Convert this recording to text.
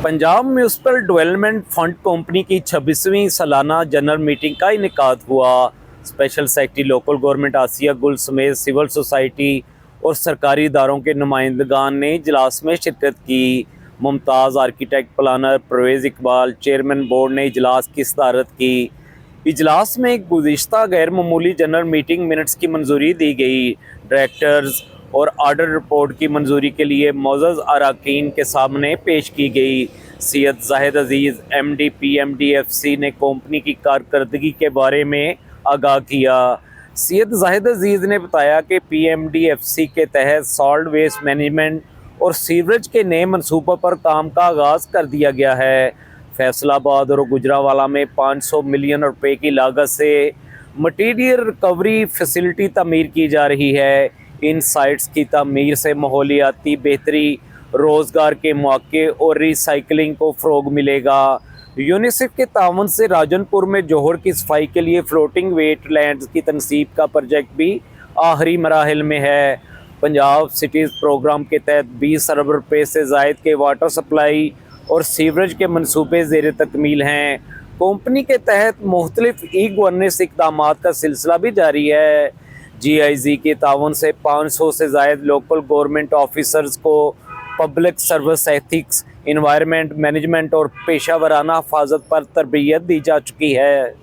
Punjab municipal development fund company की 26वीं सालाना general meeting का इनेकाद हुआ। स्पेशल सेक्रेटरी लोकल गवर्नमेंट आसिया गुल समेत सिविल सोसाइटी और सरकारी इदारों के नुमाइंदगान ने इजलास में शिरकत की। Mumtaz architect planner Parvez Iqbal chairman board ने इजलास की सदारत की। इजलास में गुज़िश्ता गैर मामूली जनरल मीटिंग मिनट्स की मंजूरी दी गई। डायरेक्टर्स और आर्डर रिपोर्ट की मंजूरी के लिए मोअज़्ज़ज़ अरकान के सामने पेश की गई। सैयद जाहिद अजीज़ MD PMDFC ने कंपनी की कारकर्दगी के बारे में आगाह किया। सैयद जाहिद अजीज़ ने बताया कि PMDFC के तहत सॉल्ट वेस्ट मैनेजमेंट और सीवरेज के नए मनसूबों पर काम का आगाज़ कर दिया गया है। फैसलाबाद और गुजरावाला में 500 मिलियन रुपए की लागत से मटीरियल रिकवरी फैसिलिटी तमीर की जा रही है। इन साइट्स की तमीर से माहौलियाती बेहतरी, रोज़गार के मौके और रिसाइकलिंग को फ़रोग़ मिलेगा। यूनिसेफ के तावन से राजनपुर में जोहर की सफाई के लिए फ्लोटिंग वेटलैंड्स की तनसीब का प्रोजेक्ट भी आखिरी मराहिल में है। पंजाब सिटीज़ प्रोग्राम के तहत 20 अरब रुपये से ज़ायद के वाटर सप्लाई और सीवरेज के मनसूबे ज़ेर तकमील हैं। कंपनी के तहत मुख्तलिफ ई-गवर्नेंस इक़दामात का सिलसिला भी जारी है। GIZ के तावन से 500 से ज़ायद लोकल गवर्नमेंट ऑफिसर्स को public service ethics, environment management और पेशा वराना हिफाजत पर तरबियत दी जा चुकी है।